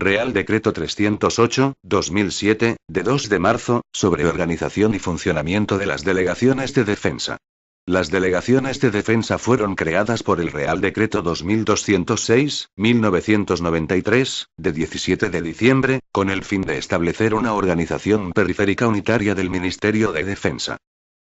Real Decreto 308/2007, de 2 de marzo, sobre organización y funcionamiento de las delegaciones de defensa. Las delegaciones de defensa fueron creadas por el Real Decreto 2206/1993, de 17 de diciembre, con el fin de establecer una organización periférica unitaria del Ministerio de Defensa.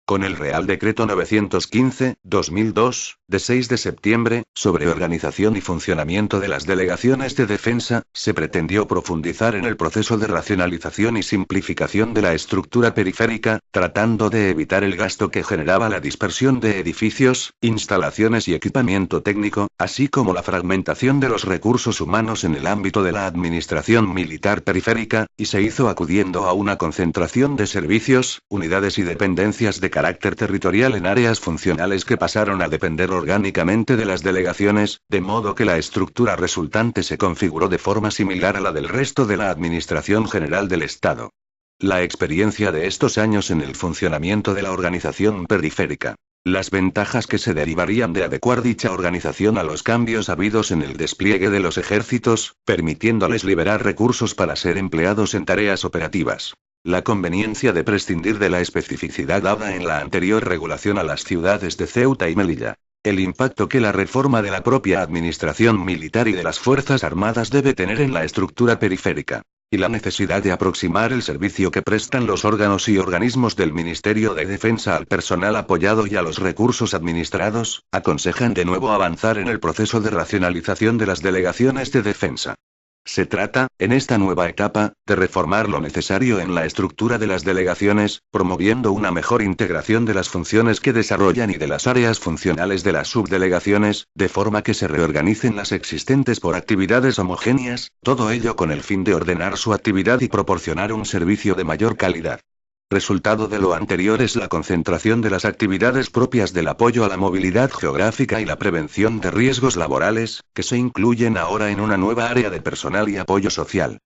Con el Real Decreto 915/2002, de 6 de septiembre, sobre organización y funcionamiento de las delegaciones de defensa, se pretendió profundizar en el proceso de racionalización y simplificación de la estructura periférica, tratando de evitar el gasto que generaba la dispersión de edificios, instalaciones y equipamiento técnico, así como la fragmentación de los recursos humanos en el ámbito de la administración militar periférica, y se hizo acudiendo a una concentración de servicios, unidades y dependencias de carácter territorial en áreas funcionales que pasaron a depender orgánicamente de las delegaciones, de modo que la estructura resultante se configuró de forma similar a la del resto de la Administración General del Estado. La experiencia de estos años en el funcionamiento de la organización periférica. Las ventajas que se derivarían de adecuar dicha organización a los cambios habidos en el despliegue de los ejércitos, permitiéndoles liberar recursos para ser empleados en tareas operativas. La conveniencia de prescindir de la especificidad dada en la anterior regulación a las ciudades de Ceuta y Melilla. El impacto que la reforma de la propia administración militar y de las Fuerzas Armadas debe tener en la estructura periférica. Y la necesidad de aproximar el servicio que prestan los órganos y organismos del Ministerio de Defensa al personal apoyado y a los recursos administrados, aconsejan de nuevo avanzar en el proceso de racionalización de las delegaciones de defensa. Se trata, en esta nueva etapa, de reformar lo necesario en la estructura de las delegaciones, promoviendo una mejor integración de las funciones que desarrollan y de las áreas funcionales de las subdelegaciones, de forma que se reorganicen las existentes por actividades homogéneas, todo ello con el fin de ordenar su actividad y proporcionar un servicio de mayor calidad. Resultado de lo anterior es la concentración de las actividades propias del apoyo a la movilidad geográfica y la prevención de riesgos laborales, que se incluyen ahora en una nueva área de personal y apoyo social.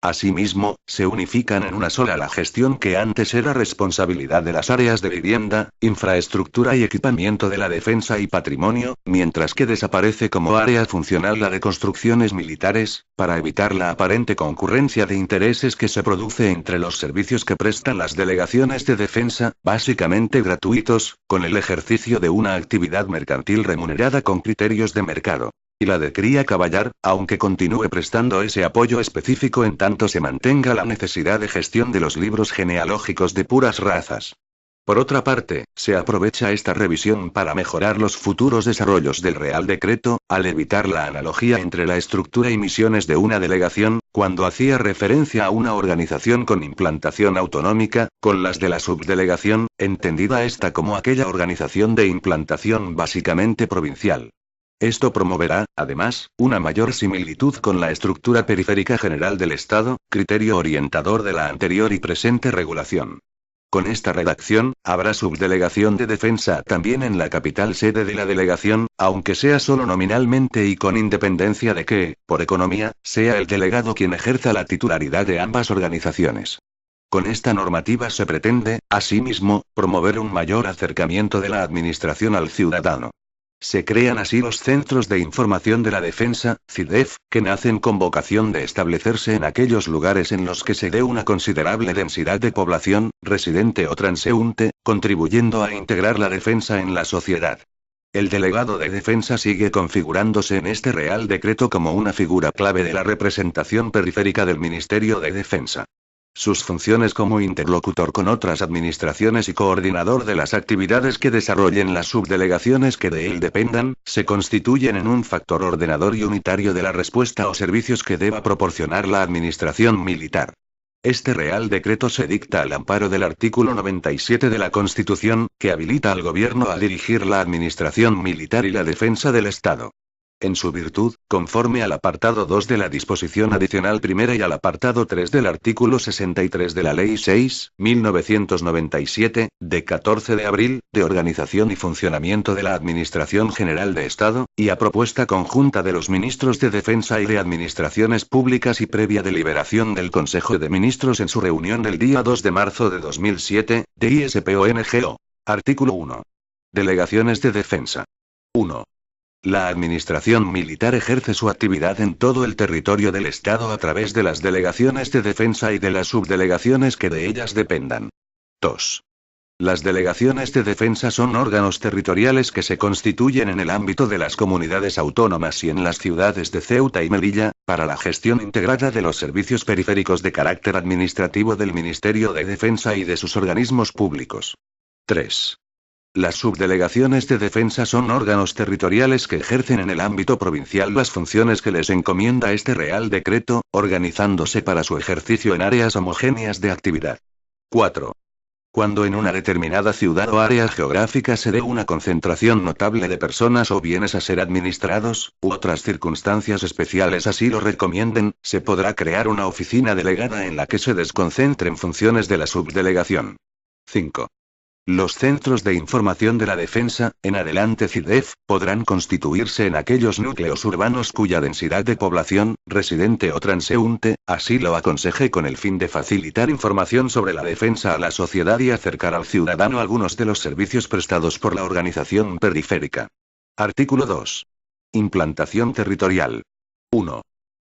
Asimismo, se unifican en una sola la gestión que antes era responsabilidad de las áreas de vivienda, infraestructura y equipamiento de la defensa y patrimonio, mientras que desaparece como área funcional la de construcciones militares, para evitar la aparente concurrencia de intereses que se produce entre los servicios que prestan las delegaciones de defensa, básicamente gratuitos, con el ejercicio de una actividad mercantil remunerada con criterios de mercado. Y la de cría caballar, aunque continúe prestando ese apoyo específico en tanto se mantenga la necesidad de gestión de los libros genealógicos de puras razas. Por otra parte, se aprovecha esta revisión para mejorar los futuros desarrollos del Real Decreto, al evitar la analogía entre la estructura y misiones de una delegación, cuando hacía referencia a una organización con implantación autonómica, con las de la subdelegación, entendida esta como aquella organización de implantación básicamente provincial. Esto promoverá, además, una mayor similitud con la estructura periférica general del Estado, criterio orientador de la anterior y presente regulación. Con esta redacción, habrá subdelegación de defensa también en la capital sede de la delegación, aunque sea solo nominalmente y con independencia de que, por economía, sea el delegado quien ejerza la titularidad de ambas organizaciones. Con esta normativa se pretende, asimismo, promover un mayor acercamiento de la administración al ciudadano. Se crean así los Centros de Información de la Defensa, CIDEF, que nacen con vocación de establecerse en aquellos lugares en los que se dé una considerable densidad de población, residente o transeúnte, contribuyendo a integrar la defensa en la sociedad. El delegado de defensa sigue configurándose en este Real Decreto como una figura clave de la representación periférica del Ministerio de Defensa. Sus funciones como interlocutor con otras administraciones y coordinador de las actividades que desarrollen las subdelegaciones que de él dependan, se constituyen en un factor ordenador y unitario de la respuesta o servicios que deba proporcionar la administración militar. Este Real Decreto se dicta al amparo del artículo 97 de la Constitución, que habilita al Gobierno a dirigir la administración militar y la defensa del Estado. En su virtud, conforme al apartado 2 de la disposición adicional primera y al apartado 3 del artículo 63 de la Ley 6/1997, de 14 de abril, de organización y funcionamiento de la Administración General de Estado, y a propuesta conjunta de los ministros de Defensa y de Administraciones Públicas y previa deliberación del Consejo de Ministros en su reunión del día 2 de marzo de 2007, de ISPONGO. Artículo 1. Delegaciones de defensa. 1. La administración militar ejerce su actividad en todo el territorio del Estado a través de las delegaciones de defensa y de las subdelegaciones que de ellas dependan. 2. Las delegaciones de defensa son órganos territoriales que se constituyen en el ámbito de las comunidades autónomas y en las ciudades de Ceuta y Melilla, para la gestión integrada de los servicios periféricos de carácter administrativo del Ministerio de Defensa y de sus organismos públicos. 3. Las subdelegaciones de defensa son órganos territoriales que ejercen en el ámbito provincial las funciones que les encomienda este Real Decreto, organizándose para su ejercicio en áreas homogéneas de actividad. 4. Cuando en una determinada ciudad o área geográfica se dé una concentración notable de personas o bienes a ser administrados, u otras circunstancias especiales así lo recomienden, se podrá crear una oficina delegada en la que se desconcentren funciones de la subdelegación. 5. Los centros de información de la defensa, en adelante CIDEF, podrán constituirse en aquellos núcleos urbanos cuya densidad de población, residente o transeúnte, así lo aconseje con el fin de facilitar información sobre la defensa a la sociedad y acercar al ciudadano algunos de los servicios prestados por la organización periférica. Artículo 2. Implantación territorial. 1.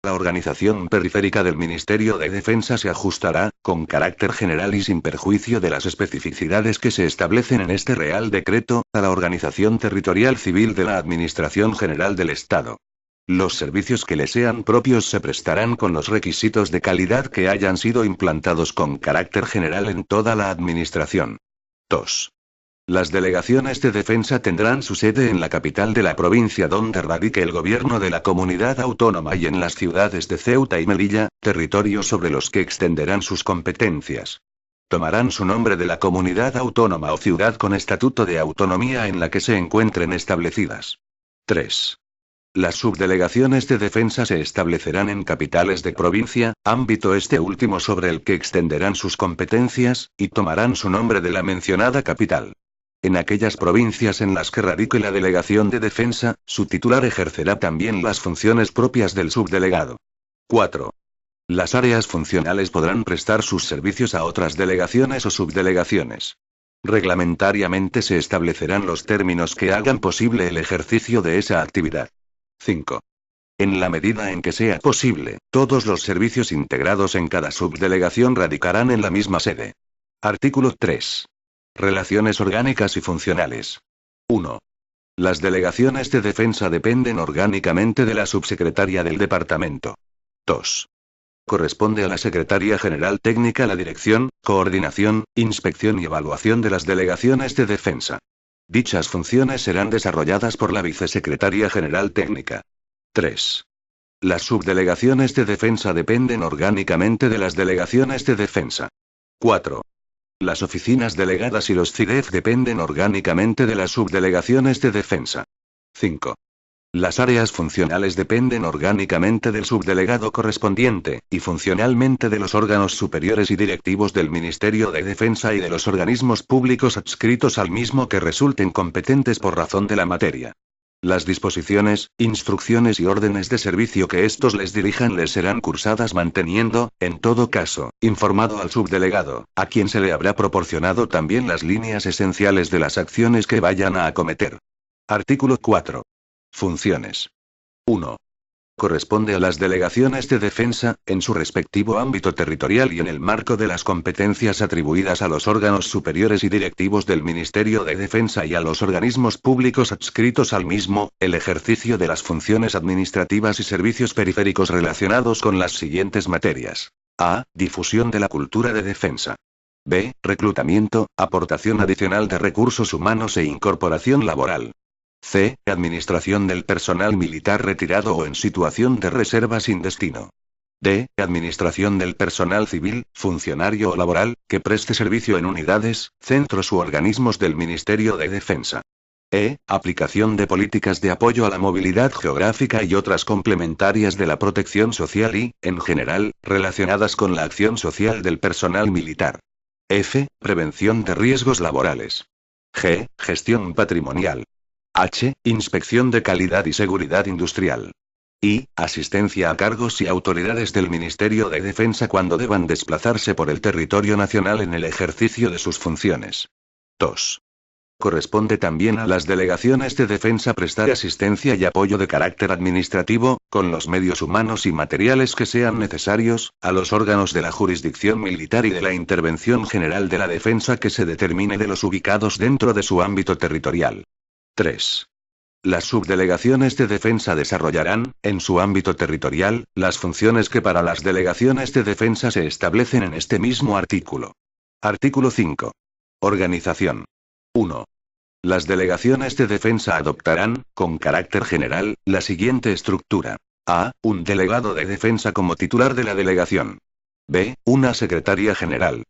La organización periférica del Ministerio de Defensa se ajustará, con carácter general y sin perjuicio de las especificidades que se establecen en este Real Decreto, a la organización territorial civil de la Administración General del Estado. Los servicios que le sean propios se prestarán con los requisitos de calidad que hayan sido implantados con carácter general en toda la Administración. 2. Las delegaciones de defensa tendrán su sede en la capital de la provincia donde radique el gobierno de la comunidad autónoma y en las ciudades de Ceuta y Melilla, territorios sobre los que extenderán sus competencias. Tomarán su nombre de la comunidad autónoma o ciudad con estatuto de autonomía en la que se encuentren establecidas. 3. Las subdelegaciones de defensa se establecerán en capitales de provincia, ámbito este último sobre el que extenderán sus competencias, y tomarán su nombre de la mencionada capital. En aquellas provincias en las que radique la delegación de defensa, su titular ejercerá también las funciones propias del subdelegado. 4. Las áreas funcionales podrán prestar sus servicios a otras delegaciones o subdelegaciones. Reglamentariamente se establecerán los términos que hagan posible el ejercicio de esa actividad. 5. En la medida en que sea posible, todos los servicios integrados en cada subdelegación radicarán en la misma sede. Artículo 3. Relaciones orgánicas y funcionales. 1. Las delegaciones de defensa dependen orgánicamente de la subsecretaria del departamento. 2. Corresponde a la Secretaría General Técnica la dirección, coordinación, inspección y evaluación de las delegaciones de defensa. Dichas funciones serán desarrolladas por la Vicesecretaría General Técnica. 3. Las subdelegaciones de defensa dependen orgánicamente de las delegaciones de defensa. 4. Las oficinas delegadas y los CIDEF dependen orgánicamente de las subdelegaciones de defensa. 5. Las áreas funcionales dependen orgánicamente del subdelegado correspondiente, y funcionalmente de los órganos superiores y directivos del Ministerio de Defensa y de los organismos públicos adscritos al mismo que resulten competentes por razón de la materia. Las disposiciones, instrucciones y órdenes de servicio que estos les dirijan les serán cursadas manteniendo, en todo caso, informado al subdelegado, a quien se le habrá proporcionado también las líneas esenciales de las acciones que vayan a acometer. Artículo 4. Funciones. 1. Corresponde a las delegaciones de defensa, en su respectivo ámbito territorial y en el marco de las competencias atribuidas a los órganos superiores y directivos del Ministerio de Defensa y a los organismos públicos adscritos al mismo, el ejercicio de las funciones administrativas y servicios periféricos relacionados con las siguientes materias. A. Difusión de la cultura de defensa. B. Reclutamiento, aportación adicional de recursos humanos e incorporación laboral. C. Administración del personal militar retirado o en situación de reserva sin destino. D. Administración del personal civil, funcionario o laboral, que preste servicio en unidades, centros u organismos del Ministerio de Defensa. E. Aplicación de políticas de apoyo a la movilidad geográfica y otras complementarias de la protección social y, en general, relacionadas con la acción social del personal militar. F. Prevención de riesgos laborales. G. Gestión patrimonial. H. Inspección de calidad y seguridad industrial. I. Asistencia a cargos y autoridades del Ministerio de Defensa cuando deban desplazarse por el territorio nacional en el ejercicio de sus funciones. 2. Corresponde también a las delegaciones de defensa prestar asistencia y apoyo de carácter administrativo, con los medios humanos y materiales que sean necesarios, a los órganos de la jurisdicción militar y de la intervención general de la defensa que se determine de los ubicados dentro de su ámbito territorial. 3. Las subdelegaciones de defensa desarrollarán, en su ámbito territorial, las funciones que para las delegaciones de defensa se establecen en este mismo artículo. Artículo 5. Organización. 1. Las delegaciones de defensa adoptarán, con carácter general, la siguiente estructura. A. Un delegado de defensa como titular de la delegación. B. Una secretaria general.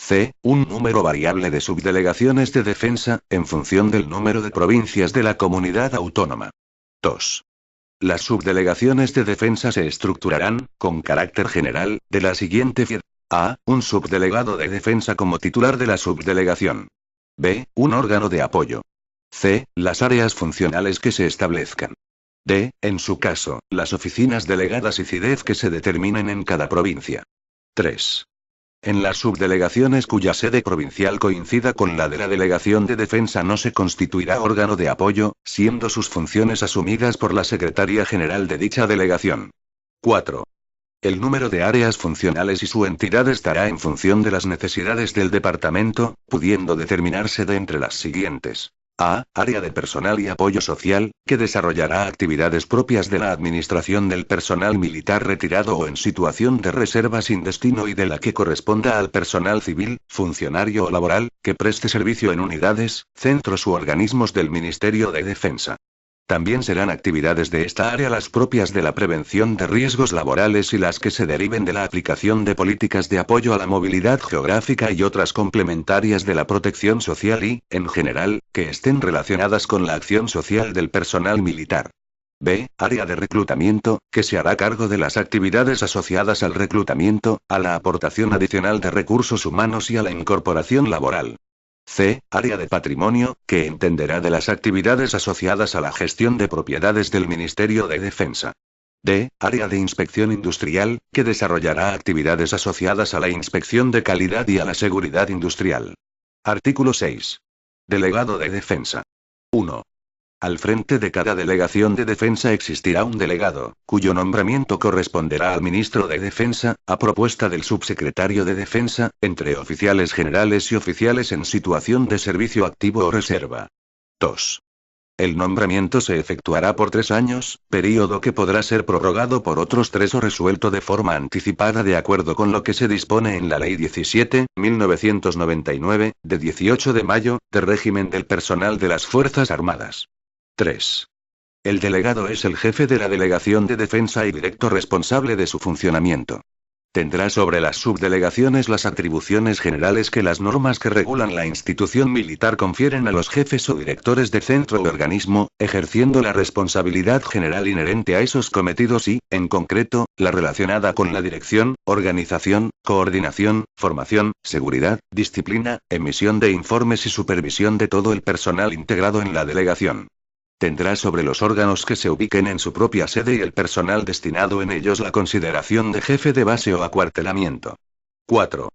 C. Un número variable de subdelegaciones de defensa, en función del número de provincias de la comunidad autónoma. 2. Las subdelegaciones de defensa se estructurarán, con carácter general, de la siguiente forma. A. Un subdelegado de defensa como titular de la subdelegación. B. Un órgano de apoyo. C. Las áreas funcionales que se establezcan. D. En su caso, las oficinas delegadas y CIDEF que se determinen en cada provincia. 3. En las subdelegaciones cuya sede provincial coincida con la de la delegación de defensa no se constituirá órgano de apoyo, siendo sus funciones asumidas por la Secretaría General de dicha delegación. 4. El número de áreas funcionales y su entidad estará en función de las necesidades del departamento, pudiendo determinarse de entre las siguientes. A. Área de personal y apoyo social, que desarrollará actividades propias de la administración del personal militar retirado o en situación de reserva sin destino y de la que corresponda al personal civil, funcionario o laboral, que preste servicio en unidades, centros u organismos del Ministerio de Defensa. También serán actividades de esta área las propias de la prevención de riesgos laborales y las que se deriven de la aplicación de políticas de apoyo a la movilidad geográfica y otras complementarias de la protección social y, en general, que estén relacionadas con la acción social del personal militar. B. Área de reclutamiento, que se hará cargo de las actividades asociadas al reclutamiento, a la aportación adicional de recursos humanos y a la incorporación laboral. C. Área de patrimonio, que entenderá de las actividades asociadas a la gestión de propiedades del Ministerio de Defensa. D. Área de inspección industrial, que desarrollará actividades asociadas a la inspección de calidad y a la seguridad industrial. Artículo 6. Delegado de defensa. 1. Al frente de cada delegación de defensa existirá un delegado, cuyo nombramiento corresponderá al ministro de Defensa, a propuesta del subsecretario de Defensa, entre oficiales generales y oficiales en situación de servicio activo o reserva. 2. El nombramiento se efectuará por 3 años, período que podrá ser prorrogado por otros 3 o resuelto de forma anticipada de acuerdo con lo que se dispone en la Ley 17.1999, de 18 de mayo, de régimen del personal de las Fuerzas Armadas. 3. El delegado es el jefe de la delegación de defensa y directo responsable de su funcionamiento. Tendrá sobre las subdelegaciones las atribuciones generales que las normas que regulan la institución militar confieren a los jefes o directores de centro o organismo, ejerciendo la responsabilidad general inherente a esos cometidos y, en concreto, la relacionada con la dirección, organización, coordinación, formación, seguridad, disciplina, emisión de informes y supervisión de todo el personal integrado en la delegación. Tendrá sobre los órganos que se ubiquen en su propia sede y el personal destinado en ellos la consideración de jefe de base o acuartelamiento. 4.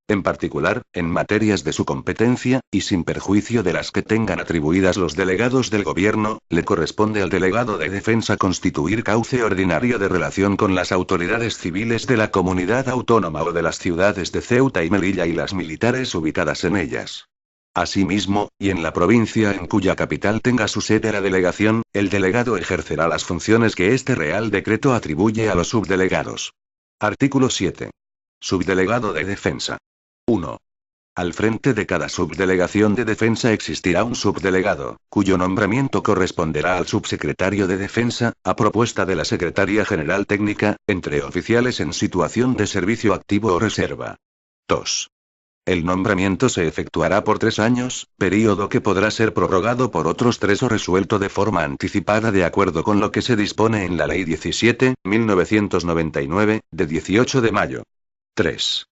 En particular, en materias de su competencia, y sin perjuicio de las que tengan atribuidas los delegados del gobierno, le corresponde al delegado de defensa constituir cauce ordinario de relación con las autoridades civiles de la comunidad autónoma o de las ciudades de Ceuta y Melilla y las militares ubicadas en ellas. Asimismo, y en la provincia en cuya capital tenga su sede la delegación, el delegado ejercerá las funciones que este Real Decreto atribuye a los subdelegados. Artículo 7. Subdelegado de defensa. 1. Al frente de cada subdelegación de defensa existirá un subdelegado, cuyo nombramiento corresponderá al subsecretario de defensa, a propuesta de la Secretaría General Técnica, entre oficiales en situación de servicio activo o reserva. 2. El nombramiento se efectuará por 3 años, período que podrá ser prorrogado por otros 3 o resuelto de forma anticipada de acuerdo con lo que se dispone en la Ley 17.1999, de 18 de mayo. 3.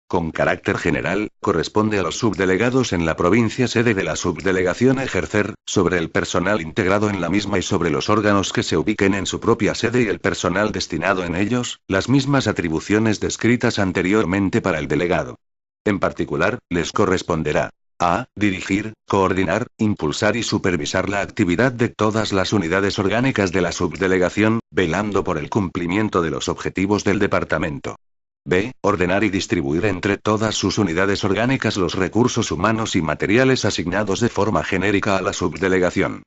Con carácter general, corresponde a los subdelegados en la provincia sede de la subdelegación ejercer, sobre el personal integrado en la misma y sobre los órganos que se ubiquen en su propia sede y el personal destinado en ellos, las mismas atribuciones descritas anteriormente para el delegado. En particular, les corresponderá: A. Dirigir, coordinar, impulsar y supervisar la actividad de todas las unidades orgánicas de la subdelegación, velando por el cumplimiento de los objetivos del departamento. B. Ordenar y distribuir entre todas sus unidades orgánicas los recursos humanos y materiales asignados de forma genérica a la subdelegación.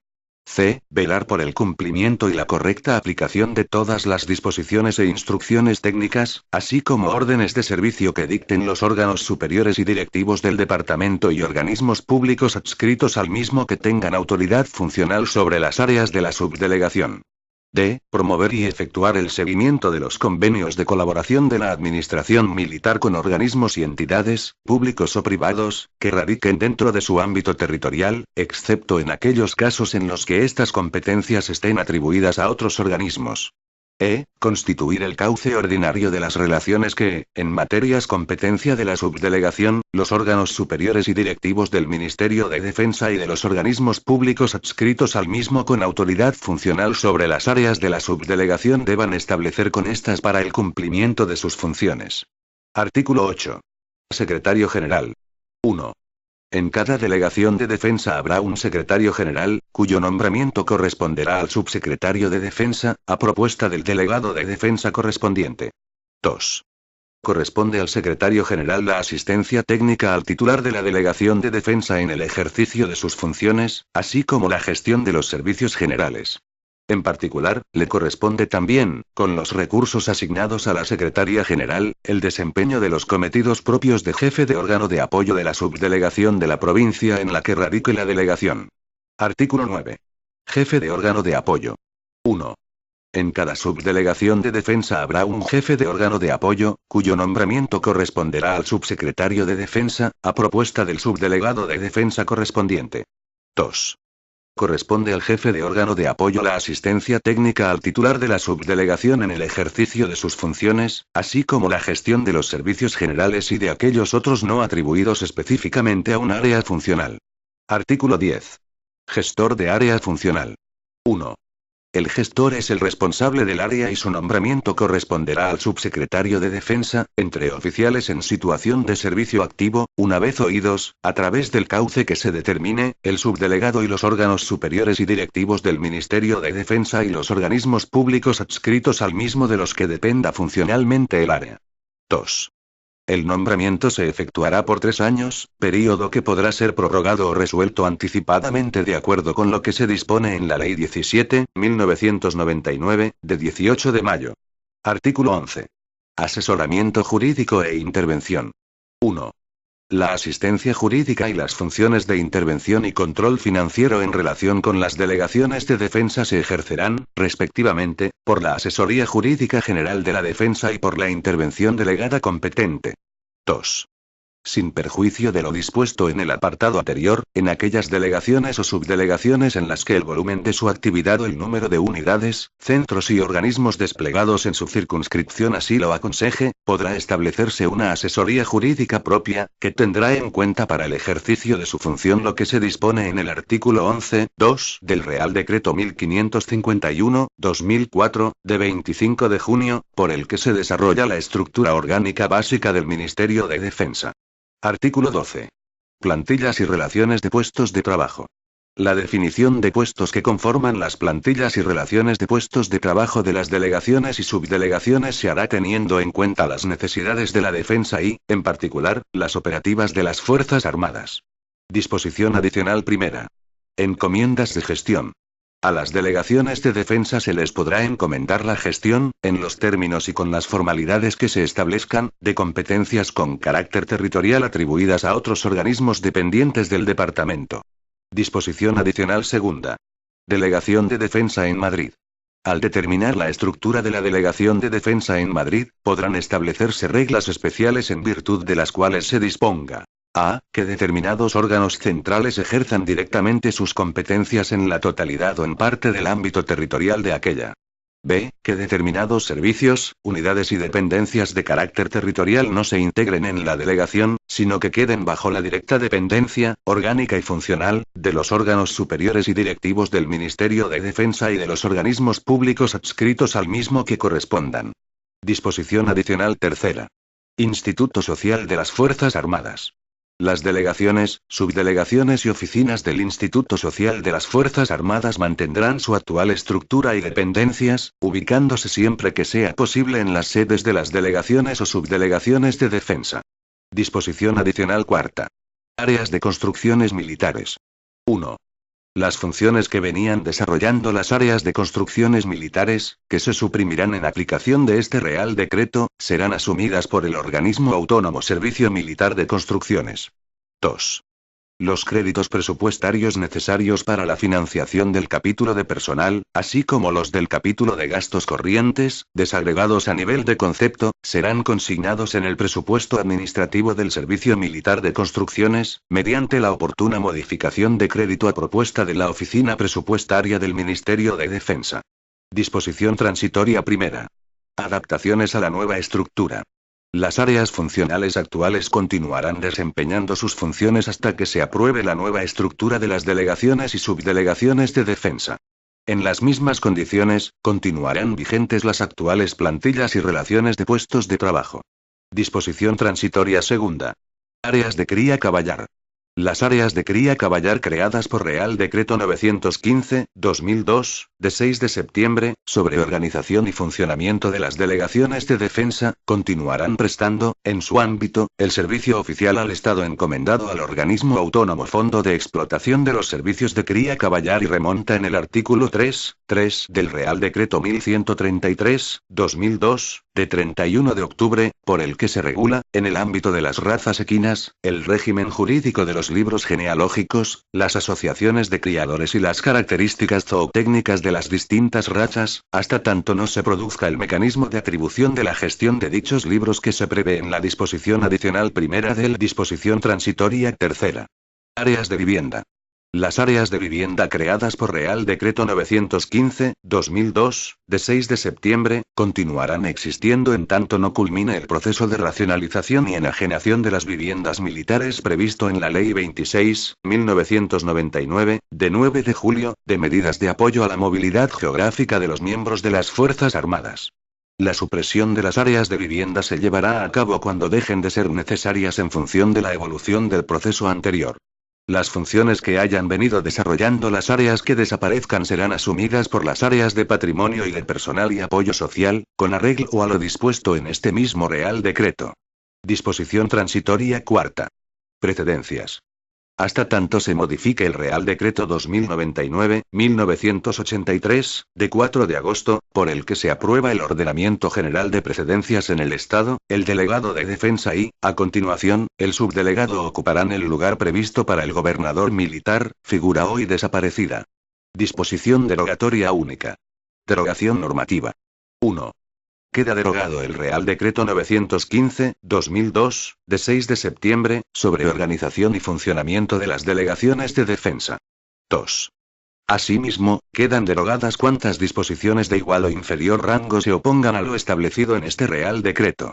C. Velar por el cumplimiento y la correcta aplicación de todas las disposiciones e instrucciones técnicas, así como órdenes de servicio que dicten los órganos superiores y directivos del departamento y organismos públicos adscritos al mismo que tengan autoridad funcional sobre las áreas de la subdelegación. D. Promover y efectuar el seguimiento de los convenios de colaboración de la Administración Militar con organismos y entidades, públicos o privados, que radiquen dentro de su ámbito territorial, excepto en aquellos casos en los que estas competencias estén atribuidas a otros organismos. E. Constituir el cauce ordinario de las relaciones que, en materias competencia de la subdelegación, los órganos superiores y directivos del Ministerio de Defensa y de los organismos públicos adscritos al mismo con autoridad funcional sobre las áreas de la subdelegación deban establecer con estas para el cumplimiento de sus funciones. Artículo 8. Secretario General. 1. En cada delegación de defensa habrá un secretario general, cuyo nombramiento corresponderá al subsecretario de defensa, a propuesta del delegado de defensa correspondiente. 2. Corresponde al secretario general la asistencia técnica al titular de la delegación de defensa en el ejercicio de sus funciones, así como la gestión de los servicios generales. En particular, le corresponde también, con los recursos asignados a la Secretaría General, el desempeño de los cometidos propios de jefe de órgano de apoyo de la subdelegación de la provincia en la que radique la delegación. Artículo 9. Jefe de órgano de apoyo. 1. En cada subdelegación de defensa habrá un jefe de órgano de apoyo, cuyo nombramiento corresponderá al subsecretario de defensa, a propuesta del subdelegado de defensa correspondiente. 2. Corresponde al jefe de órgano de apoyo la asistencia técnica al titular de la subdelegación en el ejercicio de sus funciones, así como la gestión de los servicios generales y de aquellos otros no atribuidos específicamente a un área funcional. Artículo 10. Gestor de área funcional. 1. El gestor es el responsable del área y su nombramiento corresponderá al subsecretario de Defensa, entre oficiales en situación de servicio activo, una vez oídos, a través del cauce que se determine, el subdelegado y los órganos superiores y directivos del Ministerio de Defensa y los organismos públicos adscritos al mismo de los que dependa funcionalmente el área. 2. El nombramiento se efectuará por 3 años, período que podrá ser prorrogado o resuelto anticipadamente de acuerdo con lo que se dispone en la Ley 17.1999, de 18 de mayo. Artículo 11. Asesoramiento jurídico e intervención. 1. La asistencia jurídica y las funciones de intervención y control financiero en relación con las delegaciones de defensa se ejercerán, respectivamente, por la Asesoría Jurídica General de la Defensa y por la intervención delegada competente. 2. Sin perjuicio de lo dispuesto en el apartado anterior, en aquellas delegaciones o subdelegaciones en las que el volumen de su actividad o el número de unidades, centros y organismos desplegados en su circunscripción así lo aconseje, podrá establecerse una asesoría jurídica propia, que tendrá en cuenta para el ejercicio de su función lo que se dispone en el artículo 11.2 del Real Decreto 1551/2004, de 25 de junio, por el que se desarrolla la estructura orgánica básica del Ministerio de Defensa. Artículo 12. Plantillas y relaciones de puestos de trabajo. La definición de puestos que conforman las plantillas y relaciones de puestos de trabajo de las delegaciones y subdelegaciones se hará teniendo en cuenta las necesidades de la defensa y, en particular, las operativas de las Fuerzas Armadas. Disposición adicional primera. Encomiendas de gestión. A las delegaciones de defensa se les podrá encomendar la gestión, en los términos y con las formalidades que se establezcan, de competencias con carácter territorial atribuidas a otros organismos dependientes del departamento. Disposición adicional segunda. Delegación de Defensa en Madrid. Al determinar la estructura de la Delegación de Defensa en Madrid, podrán establecerse reglas especiales en virtud de las cuales se disponga: a. Que determinados órganos centrales ejerzan directamente sus competencias en la totalidad o en parte del ámbito territorial de aquella. B. Que determinados servicios, unidades y dependencias de carácter territorial no se integren en la delegación, sino que queden bajo la directa dependencia, orgánica y funcional, de los órganos superiores y directivos del Ministerio de Defensa y de los organismos públicos adscritos al mismo que correspondan. Disposición adicional tercera. Instituto Social de las Fuerzas Armadas. Las delegaciones, subdelegaciones y oficinas del Instituto Social de las Fuerzas Armadas mantendrán su actual estructura y dependencias, ubicándose siempre que sea posible en las sedes de las delegaciones o subdelegaciones de defensa. Disposición adicional cuarta. Áreas de construcciones militares. 1. Las funciones que venían desarrollando las áreas de construcciones militares, que se suprimirán en aplicación de este Real Decreto, serán asumidas por el organismo autónomo Servicio Militar de Construcciones. 2. Los créditos presupuestarios necesarios para la financiación del capítulo de personal, así como los del capítulo de gastos corrientes, desagregados a nivel de concepto, serán consignados en el presupuesto administrativo del Servicio Militar de Construcciones, mediante la oportuna modificación de crédito a propuesta de la Oficina Presupuestaria del Ministerio de Defensa. Disposición transitoria primera. Adaptaciones a la nueva estructura. Las áreas funcionales actuales continuarán desempeñando sus funciones hasta que se apruebe la nueva estructura de las delegaciones y subdelegaciones de defensa. En las mismas condiciones, continuarán vigentes las actuales plantillas y relaciones de puestos de trabajo. Disposición transitoria segunda. Áreas de cría caballar. Las áreas de cría caballar creadas por Real Decreto 915/2002, de 6 de septiembre, sobre organización y funcionamiento de las delegaciones de defensa, continuarán prestando, en su ámbito, el servicio oficial al Estado encomendado al organismo autónomo Fondo de Explotación de los Servicios de Cría Caballar y remonta en el artículo 3.3 del Real Decreto 1133/2002, de 31 de octubre, por el que se regula, en el ámbito de las razas equinas, el régimen jurídico de los libros genealógicos, las asociaciones de criadores y las características zootécnicas de las distintas razas, hasta tanto no se produzca el mecanismo de atribución de la gestión de dichos libros que se prevé en la disposición adicional primera del disposición transitoria tercera. Áreas de vivienda. Las áreas de vivienda creadas por Real Decreto 915/2002, de 6 de septiembre, continuarán existiendo en tanto no culmine el proceso de racionalización y enajenación de las viviendas militares previsto en la Ley 26/1999, de 9 de julio, de medidas de apoyo a la movilidad geográfica de los miembros de las Fuerzas Armadas. La supresión de las áreas de vivienda se llevará a cabo cuando dejen de ser necesarias en función de la evolución del proceso anterior. Las funciones que hayan venido desarrollando las áreas que desaparezcan serán asumidas por las áreas de patrimonio y de personal y apoyo social, con arreglo a lo dispuesto en este mismo Real Decreto. Disposición transitoria cuarta. Precedencias. Hasta tanto se modifique el Real Decreto 2099/1983, de 4 de agosto, por el que se aprueba el Ordenamiento General de Precedencias en el Estado, el delegado de defensa y, a continuación, el subdelegado ocuparán el lugar previsto para el gobernador militar, figura hoy desaparecida. Disposición derogatoria única. Derogación normativa. 1. Queda derogado el Real Decreto 915/2002, de 6 de septiembre, sobre organización y funcionamiento de las delegaciones de defensa. 2. Asimismo, quedan derogadas cuantas disposiciones de igual o inferior rango se opongan a lo establecido en este Real Decreto.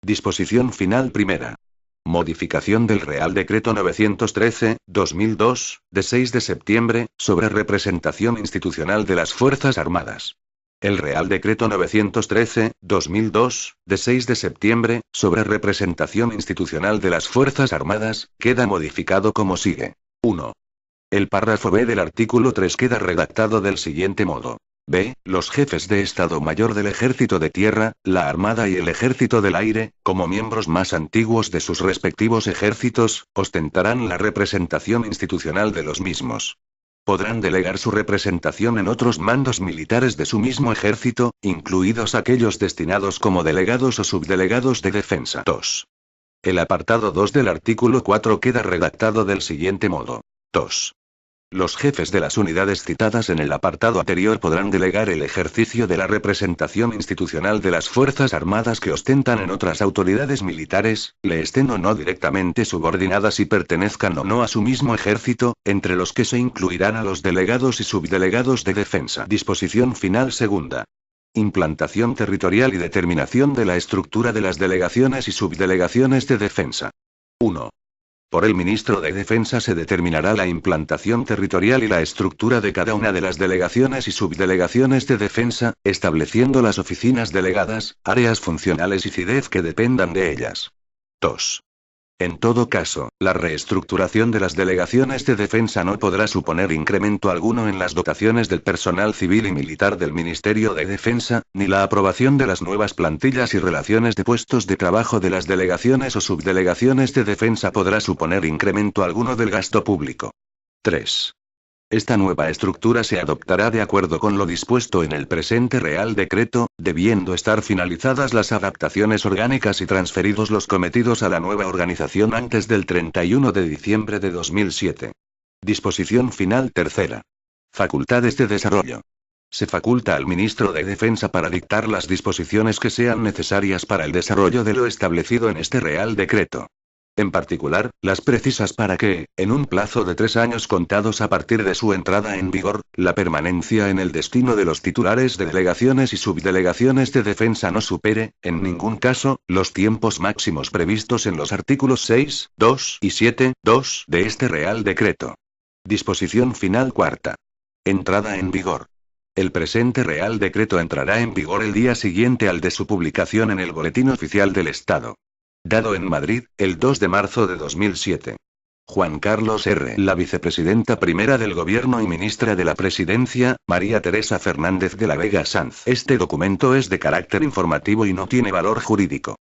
Disposición final primera. Modificación del Real Decreto 913/2002, de 6 de septiembre, sobre representación institucional de las Fuerzas Armadas. El Real Decreto 913/2002, de 6 de septiembre, sobre representación institucional de las Fuerzas Armadas, queda modificado como sigue. 1. El párrafo B del artículo 3 queda redactado del siguiente modo. B. Los jefes de Estado Mayor del Ejército de Tierra, la Armada y el Ejército del Aire, como miembros más antiguos de sus respectivos ejércitos, ostentarán la representación institucional de los mismos. Podrán delegar su representación en otros mandos militares de su mismo ejército, incluidos aquellos destinados como delegados o subdelegados de defensa. 2. El apartado 2 del artículo 4 queda redactado del siguiente modo. 2. Los jefes de las unidades citadas en el apartado anterior podrán delegar el ejercicio de la representación institucional de las Fuerzas Armadas que ostentan en otras autoridades militares, le estén o no directamente subordinadas y pertenezcan o no a su mismo ejército, entre los que se incluirán a los delegados y subdelegados de defensa. Disposición final segunda. Implantación territorial y determinación de la estructura de las delegaciones y subdelegaciones de defensa. 1. Por el ministro de Defensa se determinará la implantación territorial y la estructura de cada una de las delegaciones y subdelegaciones de defensa, estableciendo las oficinas delegadas, áreas funcionales y CIDEF que dependan de ellas. 2. En todo caso, la reestructuración de las delegaciones de defensa no podrá suponer incremento alguno en las dotaciones del personal civil y militar del Ministerio de Defensa, ni la aprobación de las nuevas plantillas y relaciones de puestos de trabajo de las delegaciones o subdelegaciones de defensa podrá suponer incremento alguno del gasto público. 3. Esta nueva estructura se adoptará de acuerdo con lo dispuesto en el presente Real Decreto, debiendo estar finalizadas las adaptaciones orgánicas y transferidos los cometidos a la nueva organización antes del 31 de diciembre de 2007. Disposición final tercera. Facultades de desarrollo. Se faculta al ministro de Defensa para dictar las disposiciones que sean necesarias para el desarrollo de lo establecido en este Real Decreto. En particular, las precisas para que, en un plazo de 3 años contados a partir de su entrada en vigor, la permanencia en el destino de los titulares de delegaciones y subdelegaciones de defensa no supere, en ningún caso, los tiempos máximos previstos en los artículos 6, 2 y 7, 2 de este Real Decreto. Disposición final cuarta. Entrada en vigor. El presente Real Decreto entrará en vigor el día siguiente al de su publicación en el Boletín Oficial del Estado. Dado en Madrid, el 2 de marzo de 2007. Juan Carlos R. La vicepresidenta primera del Gobierno y ministra de la Presidencia, María Teresa Fernández de la Vega Sanz. Este documento es de carácter informativo y no tiene valor jurídico.